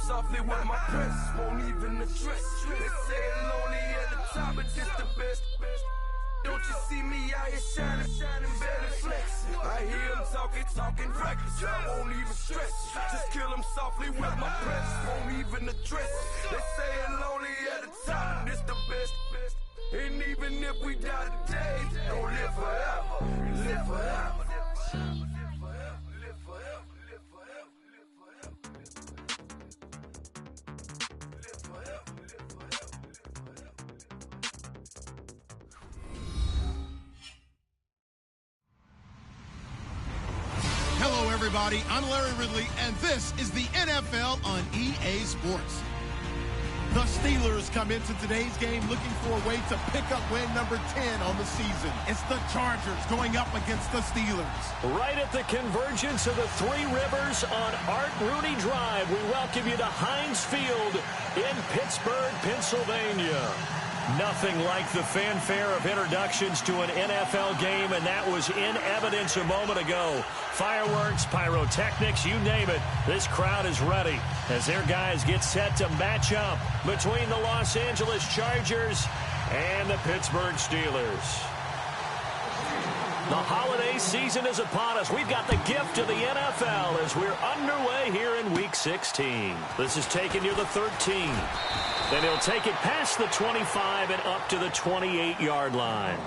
softly with my press, won't even address. They say it lonely at the top, but just the best. Don't you see me out here shining, barely flex. I hear them talking reckless. I won't even stress. Just kill them softly with my press, won't even address. They say it lonely at the top, and it's the best. And even if we die today, don't live forever, live forever. Hello, everybody. I'm Larry Ridley, and this is the NFL on EA Sports. The Steelers come into today's game looking for a way to pick up win number 10 on the season. It's the Chargers going up against the Steelers. Right at the convergence of the Three Rivers on Art Rooney Drive, we welcome you to Heinz Field in Pittsburgh, Pennsylvania. Nothing like the fanfare of introductions to an NFL game, and that was in evidence a moment ago. Fireworks, pyrotechnics, you name it. This crowd is ready as their guys get set to match up between the Los Angeles Chargers and the Pittsburgh Steelers. The holiday season is upon us. We've got the gift of the NFL as we're underway here in Week 16. This is taking you the 13. Then he'll take it past the 25 and up to the 28-yard line.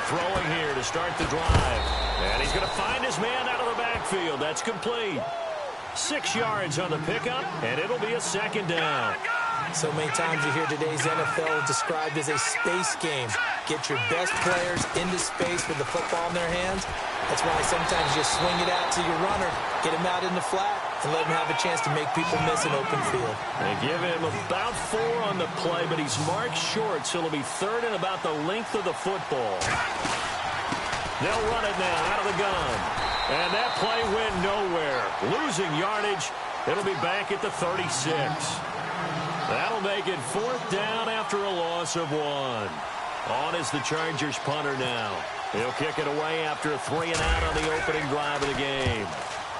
Throwing here to start the drive. And he's going to find his man out of the backfield. That's complete. 6 yards on the pickup, and it'll be a second down. So many times you hear today's NFL described as a space game. Get your best players into space with the football in their hands. That's why sometimes you swing it out to your runner, get him out in the flat, and let him have a chance to make people miss an open field. They give him about 4 on the play, but he's marked short, so it'll be third and about the length of the football. They'll run it now out of the gun. And that play went nowhere. Losing yardage. It'll be back at the 36. That'll make it 4th down after a loss of 1. On is the Chargers punter now. He'll kick it away after a 3-and-out on the opening drive of the game.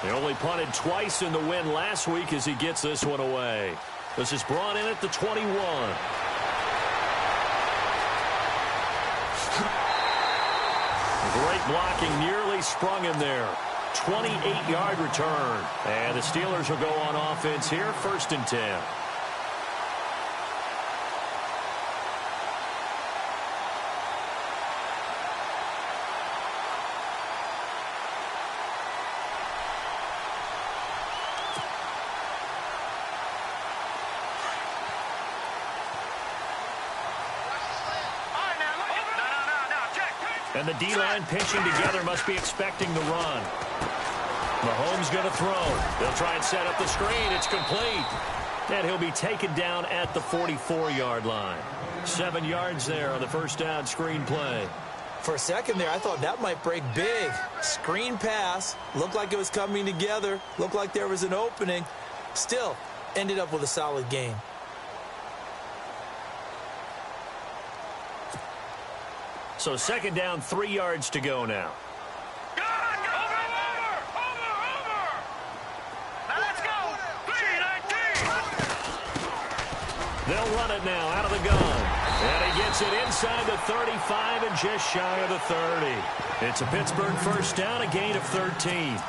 He only punted twice in the win last week as he gets this one away. This is brought in at the 21. Great blocking, nearly sprung him there. 28-yard return. And the Steelers will go on offense here, 1st and 10. And the D-line pinching together must be expecting the run. Mahomes going to throw. They'll try and set up the screen. It's complete. And he'll be taken down at the 44-yard line. 7 yards there on the first down screen play. For a second there, I thought that might break big. Screen pass. Looked like it was coming together. Looked like there was an opening. Still, ended up with a solid game. So 2nd down, 3 yards to go now. They'll run it now out of the gun. And he gets it inside the 35 and just shy of the 30. It's a Pittsburgh first down, a gain of 13.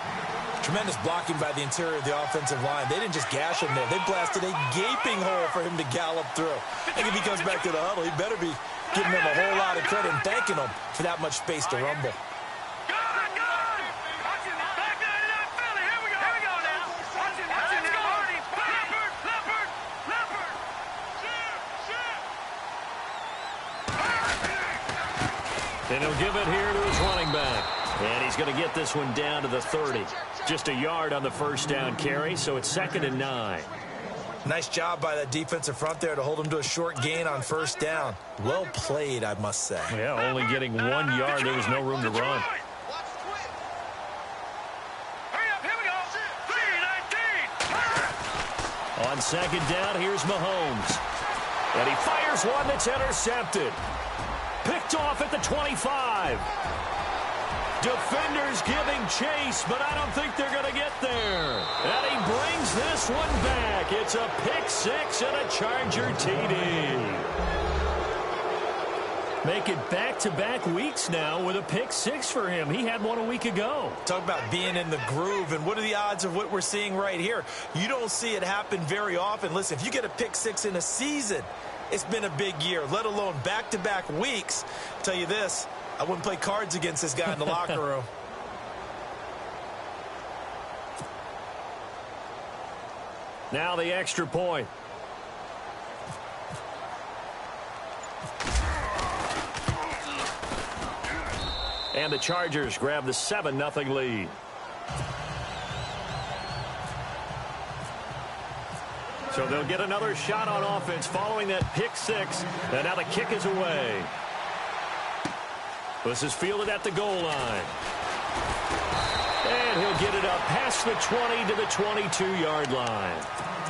Tremendous blocking by the interior of the offensive line. They didn't just gash him there. They blasted a gaping hole for him to gallop through. I think if he comes back to the huddle, he better be giving them a whole lot of credit and thanking them for that much space to rumble. And he'll give it here to his running back. And he's going to get this one down to the 30. Just a yard on the first down carry, so it's 2nd and 9. Nice job by that defensive front there to hold him to a short gain on first down. Well played, I must say. Yeah, only getting 1 yard. There was no room to run. On 2nd down, here's Mahomes. And he fires one that's intercepted. Picked off at the 25. Defenders giving chase, but I don't think they're going to get there. And he brings this one back. It's a pick 6 and a Charger TD. Make it back-to-back weeks now with a pick 6 for him. He had one a week ago. Talk about being in the groove, and what are the odds of what we're seeing right here? You don't see it happen very often. Listen, if you get a pick 6 in a season, it's been a big year, let alone back-to-back weeks. I'll tell you this, I wouldn't play cards against this guy in the locker room. Now the extra point. And the Chargers grab the 7-0 lead. So they'll get another shot on offense following that pick 6. And now the kick is away. This is fielded at the goal line. And he'll get it up past the 20 to the 22-yard line.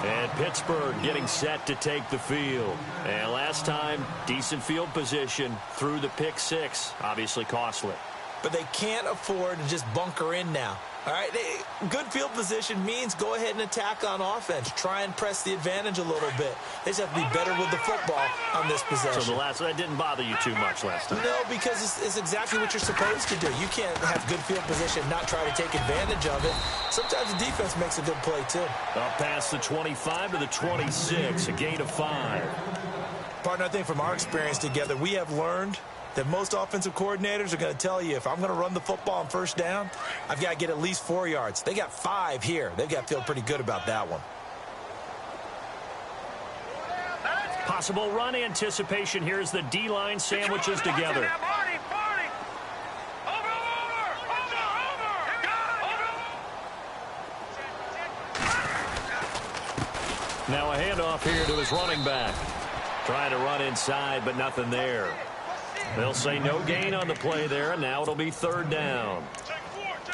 And Pittsburgh getting set to take the field. And last time, decent field position through the pick 6. Obviously costly. But they can't afford to just bunker in now. All right, good field position means go ahead and attack on offense. Try and press the advantage a little bit. They just have to be better with the football on this possession. So that didn't bother you too much last time? No, because it's exactly what you're supposed to do. You can't have good field position and not try to take advantage of it. Sometimes the defense makes a good play, too. Up past the 25 to the 26, a gain of 5. Partner, I think from our experience together, we have learned that most offensive coordinators are going to tell you, if I'm going to run the football on first down, I've got to get at least 4 yards. They got 5 here. They've got to feel pretty good about that one. Possible run anticipation here as the D-line sandwiches together. Now a handoff here to his running back. Trying to run inside, but nothing there. They'll say no gain on the play there, and now it'll be 3rd down.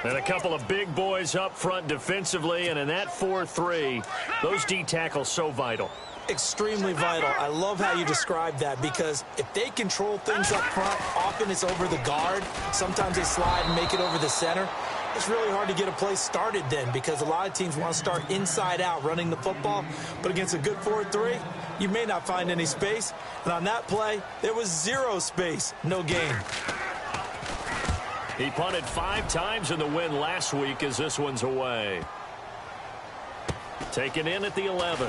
And a couple of big boys up front defensively, and in that 4-3, those D tackles so vital. Extremely vital. I love how you describe that, because if they control things up front, often it's over the guard. Sometimes they slide and make it over the center. It's really hard to get a play started then, because a lot of teams want to start inside out running the football. But against a good 4-3, you may not find any space. And on that play, there was 0 space. No gain. He punted 5 times in the win last week as this one's away. Taken in at the 11.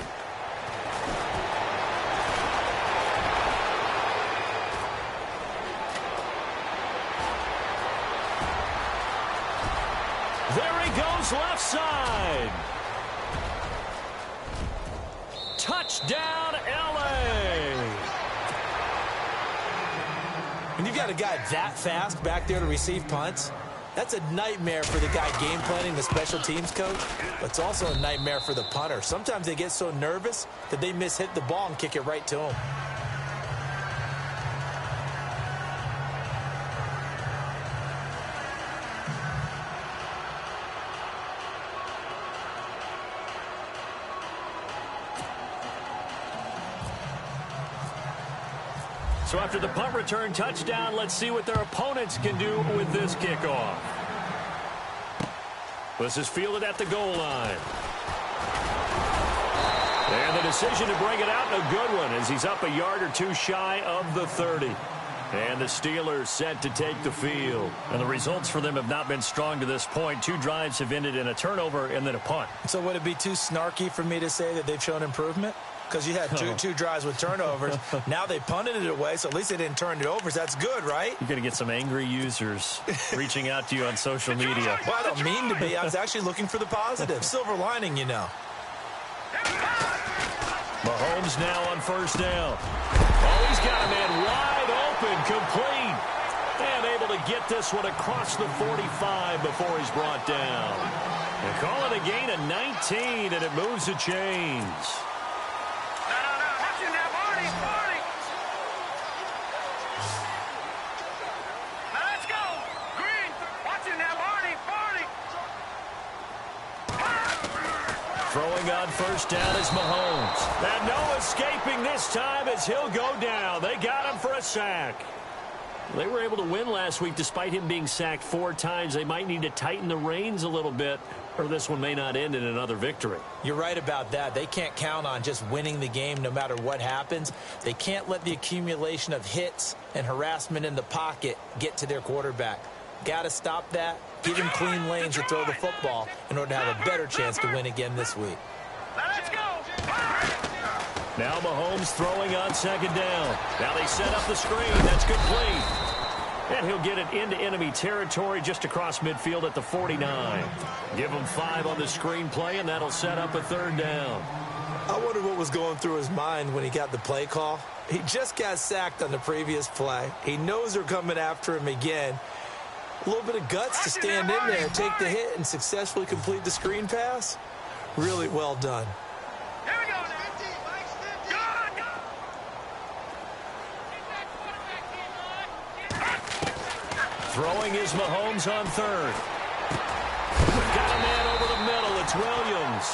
There he goes left side. Touchdown, L.A. When you've got a guy that fast back there to receive punts, that's a nightmare for the guy game planning, the special teams coach, but it's also a nightmare for the punter. Sometimes they get so nervous that they hit the ball and kick it right to him. So after the punt return touchdown, let's see what their opponents can do with this kickoff. This is fielded at the goal line. And the decision to bring it out, and a good one, as he's up a yard or 2 shy of the 30. And the Steelers set to take the field. And the results for them have not been strong to this point. 2 drives have ended in a turnover and then a punt. So would it be too snarky for me to say that they've shown improvement? Because you had two drives with turnovers. Now they punted it away, so at least they didn't turn it over. So that's good, right? You're going to get some angry users reaching out to you on social media. Well, I don't mean to be. I was actually looking for the positive. Silver lining, you know. Mahomes now on first down. Oh, he's got a man wide open, complete. And get this one across the 45 before he's brought down. And call it a gain of 19, and it moves the chains. Throwing on first down is Mahomes. And no escaping this time as he'll go down. They got him for a sack. They were able to win last week despite him being sacked 4 times. They might need to tighten the reins a little bit, or this one may not end in another victory. You're right about that. They can't count on just winning the game no matter what happens. They can't let the accumulation of hits and harassment in the pocket get to their quarterback. Got to stop that, give him clean lanes to throw the football in order to have a better chance to win again this week. Let's go. Now Mahomes throwing on second down. Now they set up the screen. That's complete. And he'll get it into enemy territory just across midfield at the 49. Give him 5 on the screen play, and that'll set up a third down. I wonder what was going through his mind when he got the play call. He just got sacked on the previous play. He knows they're coming after him again. A little bit of guts to stand in there, take the hit, and successfully complete the screen pass. Really well done. Here we go. Throwing is Mahomes on third. Got a man over the middle. It's Williams.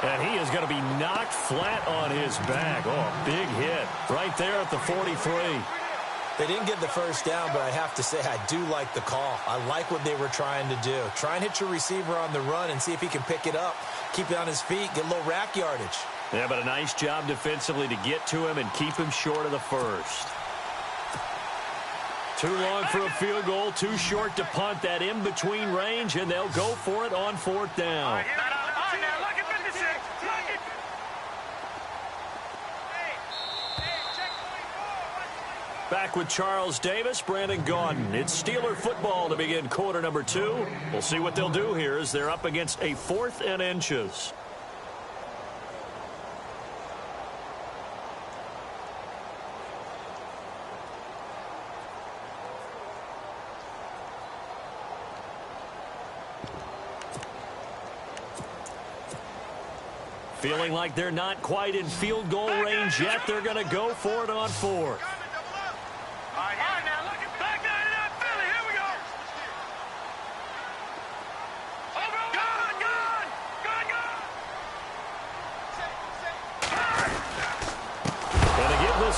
And he is going to be knocked flat on his back. Oh, big hit right there at the 43. They didn't get the first down, but I have to say I do like the call. I like what they were trying to do. Try and hit your receiver on the run and see if he can pick it up. Keep it on his feet, get a little rack yardage. Yeah, but a nice job defensively to get to him and keep him short of the first. Too long for a field goal, too short to punt. That in-between range, and they'll go for it on 4th down. Back with Charles Davis, Brandon Gaudin. It's Steeler football to begin quarter number 2. We'll see what they'll do here as they're up against a 4th and inches. Feeling like they're not quite in field goal range yet. They're going to go for it on 4th.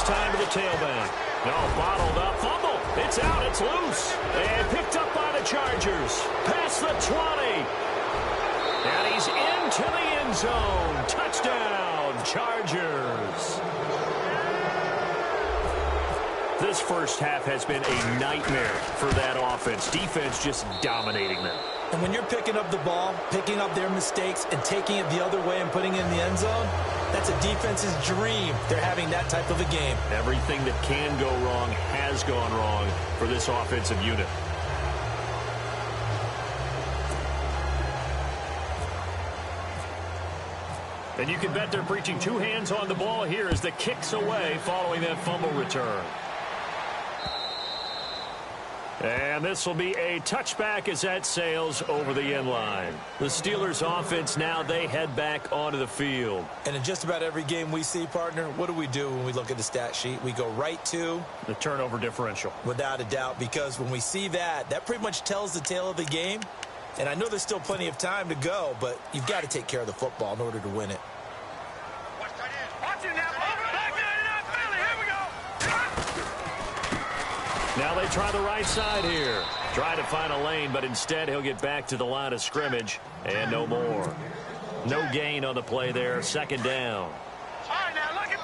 Time to the tailback. No, bottled up. Fumble. It's out. It's loose. And picked up by the Chargers. Past the 20. And he's into the end zone. Touchdown, Chargers. This first half has been a nightmare for that offense. Defense just dominating them. And when you're picking up the ball, picking up their mistakes, and taking it the other way and putting it in the end zone, that's a defense's dream. They're having that type of a game. Everything that can go wrong has gone wrong for this offensive unit. And you can bet they're preaching 2 hands on the ball here as the kick's away following that fumble return. And this will be a touchback as that sails over the end line. The Steelers offense now, they head back onto the field. And in just about every game we see, partner, what do we do when we look at the stat sheet? We go right to the turnover differential. Without a doubt, because when we see that, that pretty much tells the tale of the game. And I know there's still plenty of time to go, but you've got to take care of the football in order to win it. Now they try the right side here. Try to find a lane, but instead he'll get back to the line of scrimmage and no more. No gain on the play there. 2nd down.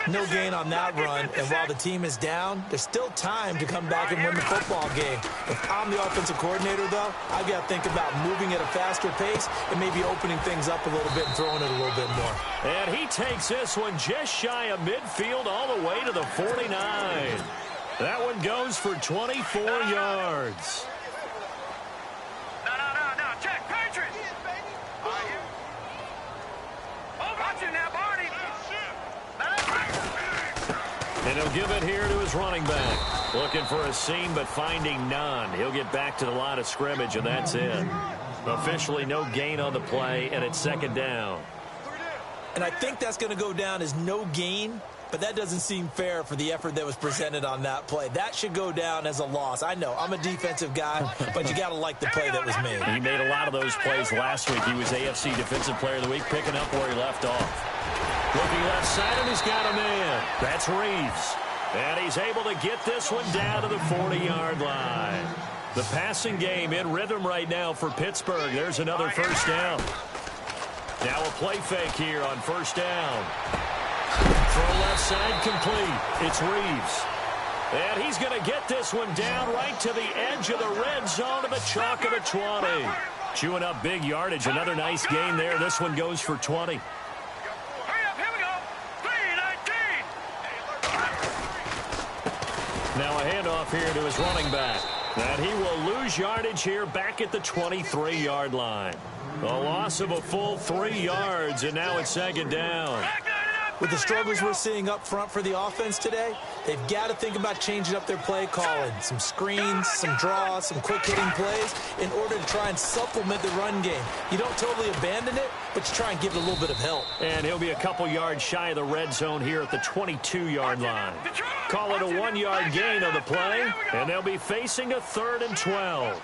No gain on that run, and while the team is down, there's still time to come back and win the football game. If I'm the offensive coordinator, though, I've got to think about moving at a faster pace and maybe opening things up a little bit and throwing it a little bit more. And he takes this one just shy of midfield all the way to the 49. That one goes for 24 yards. No. Check, Patriots. Watch it now, Barney. And he'll give it here to his running back. Looking for a seam, but finding none. He'll get back to the line of scrimmage, and that's it. Officially no gain on the play, and it's second down. And I think that's going to go down as no gain, but that doesn't seem fair for the effort that was presented on that play. That should go down as a loss. I know, I'm a defensive guy, but you got to like the play that was made. He made a lot of those plays last week. He was AFC Defensive Player of the Week, picking up where he left off. Looking left side, and he's got a man. That's Reeves. And he's able to get this one down to the 40-yard line. The passing game in rhythm right now for Pittsburgh. There's another first down. Now a play fake here on first down. Throw left side complete. It's Reeves. And he's going to get this one down right to the edge of the red zone to the chalk of the 20. Chewing up big yardage. Another nice gain there. This one goes for 20. Now a handoff here to his running back. And he will lose yardage here back at the 23-yard line. A loss of a full 3 yards, and now it's second down. With the struggles we're seeing up front for the offense today, they've got to think about changing up their play calling. Some screens, some draws, some quick-hitting plays in order to try and supplement the run game. You don't totally abandon it, but you try and give it a little bit of help. And he'll be a couple yards shy of the red zone here at the 22-yard line. Call it a 1-yard gain on the play, and they'll be facing a 3rd and 12.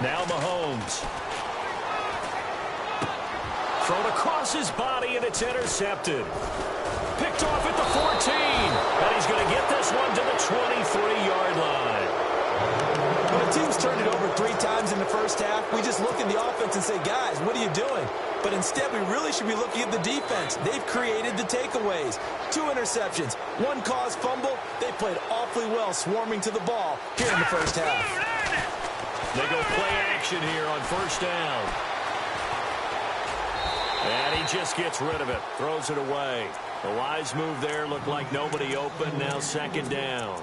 Now Mahomes. Thrown across his body, and it's intercepted. Picked off at the 14. And he's going to get this one to the 23-yard line. When a team's turned it over 3 times in the first half, we just look at the offense and say, guys, what are you doing? But instead, we really should be looking at the defense. They've created the takeaways. 2 interceptions, 1 caused fumble. They played awfully well swarming to the ball here in the first half. They go play action here on first down. And he just gets rid of it, throws it away. A wise move there, looked like nobody open, now second down.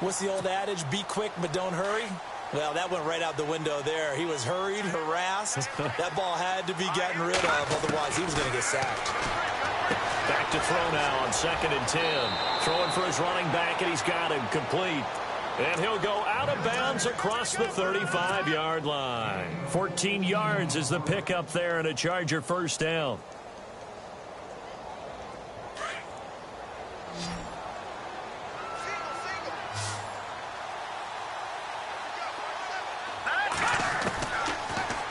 What's the old adage, be quick but don't hurry? Well, that went right out the window there. He was hurried, harassed. That ball had to be gotten rid of, otherwise he was going to get sacked. Back to throw now on 2nd and 10. Throwing for his running back, and he's got him complete. And he'll go out of bounds across the 35-yard line. 14 yards is the pickup there, and a Charger first down.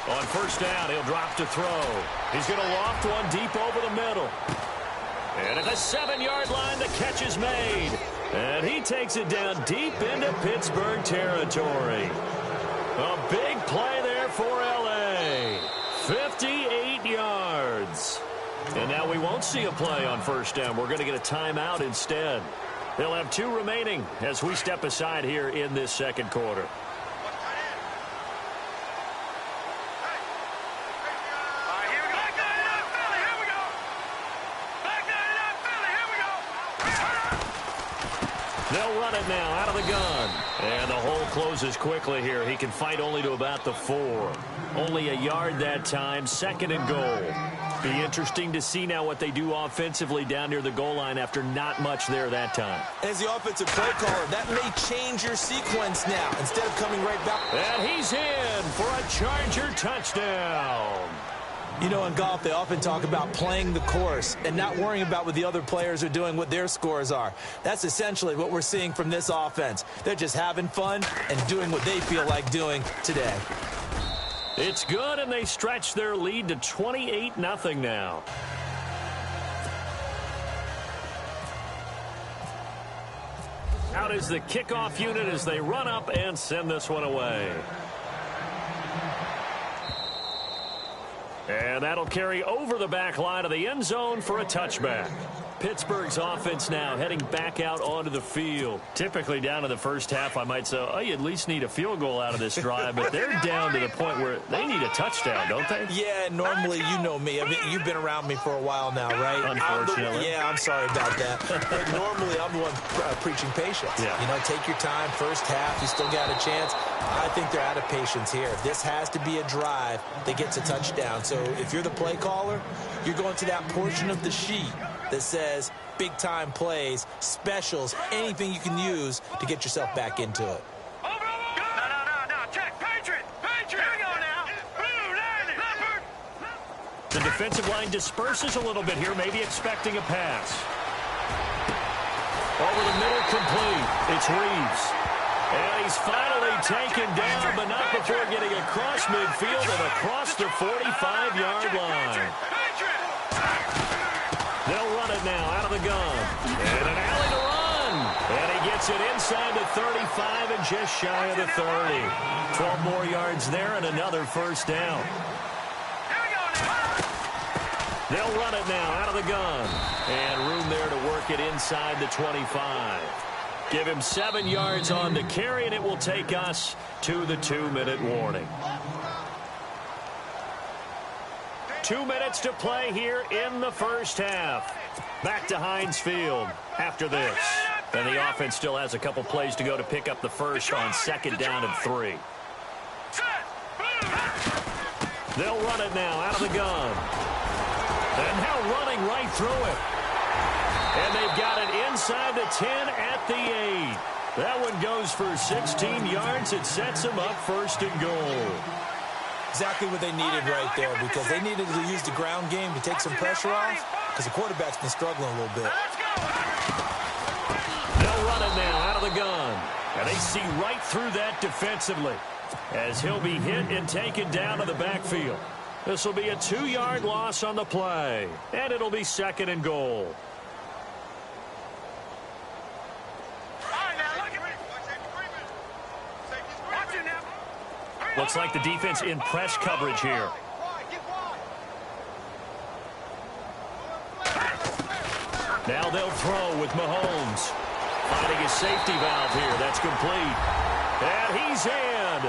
On first down, he'll drop to throw. He's going to loft one deep over the middle. And at the 7-yard line, the catch is made. And he takes it down deep into Pittsburgh territory. A big play there for L.A. 58 yards. And now we won't see a play on first down. We're going to get a timeout instead. They'll have 2 remaining as we step aside here in this second quarter. They'll run it now out of the gun. And the hole closes quickly here. He can fight only to about the 4. Only a yard that time, 2nd and goal. Be interesting to see now what they do offensively down near the goal line after not much there that time. As the offensive play caller, that may change your sequence now instead of coming right back. And he's in for a Charger touchdown. You know, in golf, they often talk about playing the course and not worrying about what the other players are doing, what their scores are. That's essentially what we're seeing from this offense. They're just having fun and doing what they feel like doing today. It's good, and they stretch their lead to 28-0 now. Out is the kickoff unit as they run up and send this one away. And that'll carry over the back line of the end zone for a touchback. Pittsburgh's offense now heading back out onto the field. Typically down in the first half, I might say, oh, you at least need a field goal out of this drive, but they're down to the point where they need a touchdown, don't they? Yeah, normally, you know me. I mean, you've been around me for a while now, right? Unfortunately. I'm sorry about that. But normally, I'm the one preaching patience. Yeah. You know, take your time. First half, you still got a chance. I think they're out of patience here. This has to be a drive that gets a touchdown. So if you're the play caller, you're going to that portion of the sheet that says big-time plays, specials, anything you can use to get yourself back into it. No, check. Patriot. Here we go now. The defensive line disperses a little bit here, maybe expecting a pass. Over the middle, complete. It's Reeves. And he's finally taken down, but not before getting across midfield and across the 45-yard line. They'll run it now out of the gun. And an alley to run. And he gets it inside the 35 and just shy of the 30. 12 more yards there and another first down. They'll run it now out of the gun. And room there to work it inside the 25. Give him 7 yards on the carry, and it will take us to the 2-minute warning. 2 minutes to play here in the first half. Back to Heinz Field after this. And the offense still has a couple plays to go to pick up the first on 2nd down and 3. They'll run it now out of the gun. And now running right through it. And they've got it inside the 10 at the 8. That one goes for 16 yards. It sets them up 1st and goal. Exactly what they needed right there, because they needed to use the ground game to take some pressure off, because the quarterback's been struggling a little bit. They'll run it now out of the gun. And they see right through that defensively as he'll be hit and taken down to the backfield. This will be a 2-yard loss on the play, and it'll be 2nd and goal. Looks like the defense in press coverage here. Now they'll throw with Mahomes. Finding his safety valve here. That's complete. And he's in.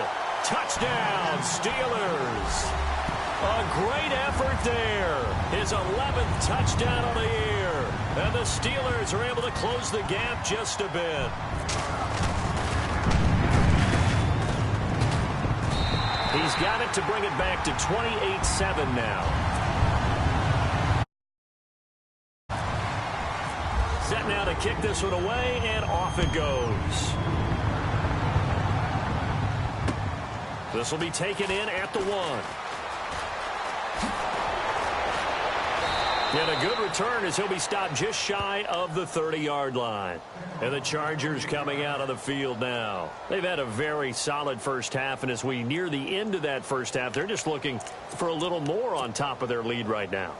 Touchdown, Steelers. A great effort there. His 11th touchdown on the year. And the Steelers are able to close the gap just a bit. He's got it to bring it back to 28-7 now. Set now to kick this one away, and off it goes. This will be taken in at the 1. And a good return as he'll be stopped just shy of the 30-yard line. And the Chargers coming out on the field now. They've had a very solid first half, and as we near the end of that first half, they're just looking for a little more on top of their lead right now.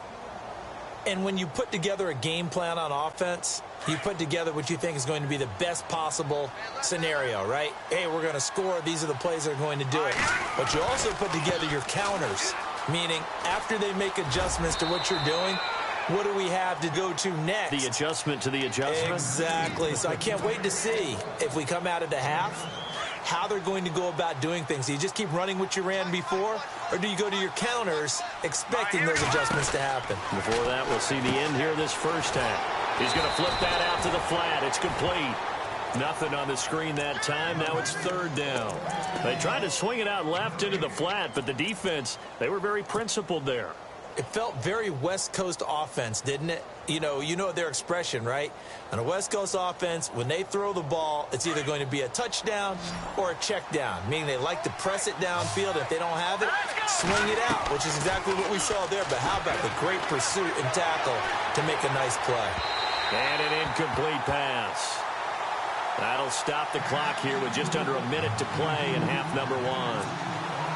And when you put together a game plan on offense, you put together what you think is going to be the best possible scenario, right? Hey, we're going to score. These are the plays that are going to do it. But you also put together your counters, meaning after they make adjustments to what you're doing, what do we have to go to next? The adjustment to the adjustment? Exactly. So I can't wait to see if we come out of the half, how they're going to go about doing things. Do you just keep running what you ran before, or do you go to your counters expecting those adjustments to happen? Before that, we'll see the end here of this first half. He's going to flip that out to the flat. It's complete. Nothing on the screen that time. Now it's 3rd down. They tried to swing it out left into the flat, but the defense, they were very principled there. It felt very West Coast offense, didn't it? You know their expression, right? On a West Coast offense, when they throw the ball, it's either going to be a touchdown or a check down, meaning they like to press it downfield. If they don't have it, swing it out, which is exactly what we saw there. But how about the great pursuit and tackle to make a nice play? And an incomplete pass. That'll stop the clock here with just under a minute to play in half number 1.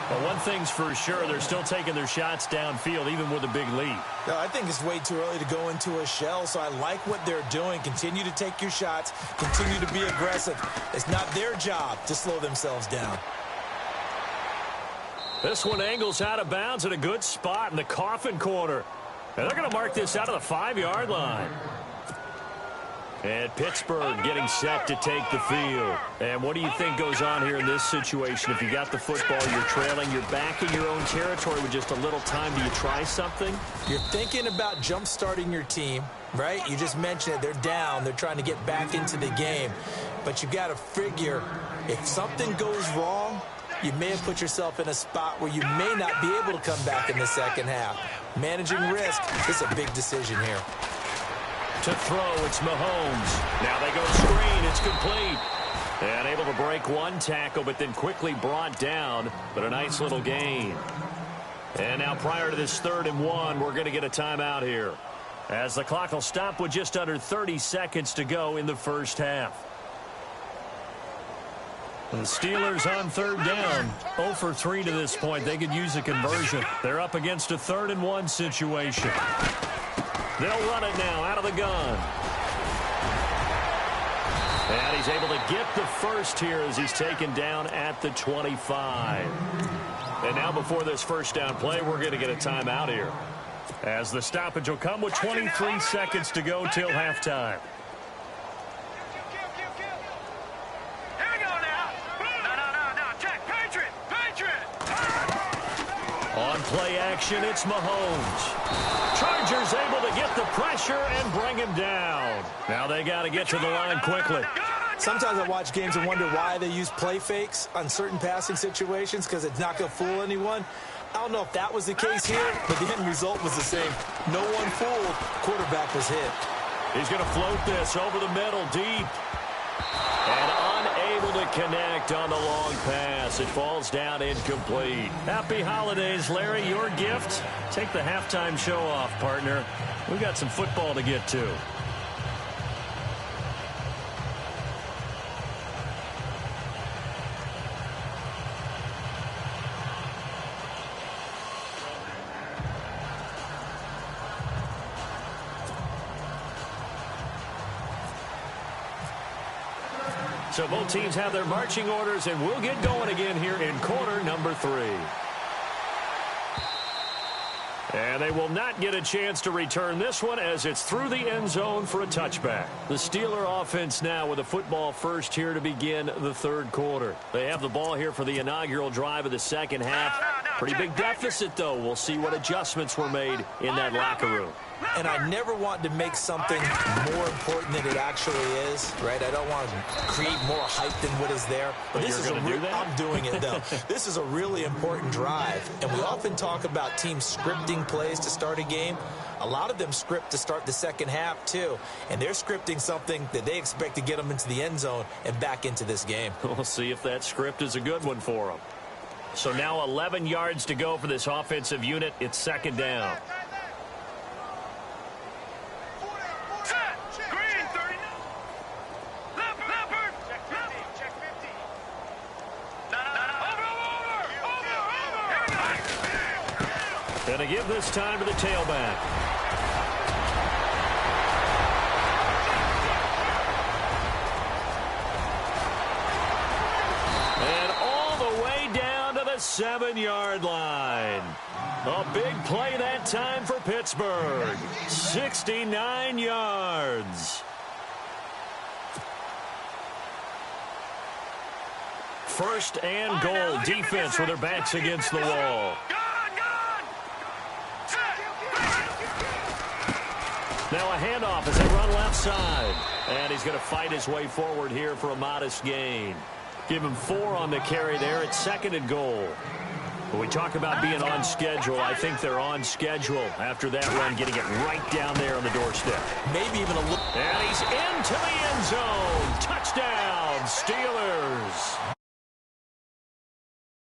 But one thing's for sure, they're still taking their shots downfield, even with a big lead. No, I think it's way too early to go into a shell, so I like what they're doing. Continue to take your shots. Continue to be aggressive. It's not their job to slow themselves down. This one angles out of bounds at a good spot in the coffin corner. And they're going to mark this out of the 5-yard line. And Pittsburgh getting set to take the field. And what do you think goes on here in this situation? If you got the football, you're trailing, you're back in your own territory with just a little time. Do you try something? You're thinking about jump-starting your team, right? You just mentioned it. They're down. They're trying to get back into the game. But you got to figure if something goes wrong, you may have put yourself in a spot where you may not be able to come back in the second half. Managing risk is a big decision here. To throw, it's Mahomes. Now they go screen. It's complete. And able to break one tackle, but then quickly brought down. But a nice little gain. And now prior to this 3rd and 1, we're going to get a timeout here, as the clock will stop with just under 30 seconds to go in the first half. The Steelers on 3rd down, 0 for 3 to this point. They could use a conversion. They're up against a 3rd and 1 situation. They'll run it now out of the gun. And he's able to get the first here as he's taken down at the 25. And now before this first down play, we're going to get a timeout here, as the stoppage will come with 23 seconds to go till halftime. On play action, it's Mahomes. Chargers able to get the pressure and bring him down. Now they got to get to the line quickly. Sometimes I watch games and wonder why they use play fakes on certain passing situations, because it's not going to fool anyone. I don't know if that was the case here, but the end result was the same. No one fooled. Quarterback was hit. He's going to float this over the middle deep. And unable to connect on the long pass. It falls down incomplete. Happy holidays, Larry. Your gift? Take the halftime show off, partner. We've got some football to get to. So both teams have their marching orders, and we'll get going again here in quarter number 3. And they will not get a chance to return this one, as it's through the end zone for a touchback. The Steeler offense now with a football first here to begin the 3rd quarter. They have the ball here for the inaugural drive of the second half. Pretty big deficit, though. We'll see what adjustments were made in that locker room. And I never want to make something more important than it actually is, right? I don't want to create more hype than what is there. But this is I'm doing it, though. This is a really important drive. And we often talk about teams scripting plays to start a game. A lot of them script to start the second half, too. And they're scripting something that they expect to get them into the end zone and back into this game. We'll see if that script is a good one for them. So now 11 yards to go for this offensive unit. It's 2nd down. Going to give this time to the tailback. And all the way down to the 7-yard line. A big play that time for Pittsburgh. 69 yards. First and goal. Defense with their backs against the wall. Now a handoff as they run left side. And he's going to fight his way forward here for a modest gain. Give him 4 on the carry there. It's 2nd and goal. When we talk about being on schedule, I think they're on schedule after that run, getting it right down there on the doorstep. Maybe even a little. And he's into the end zone. Touchdown, Steelers.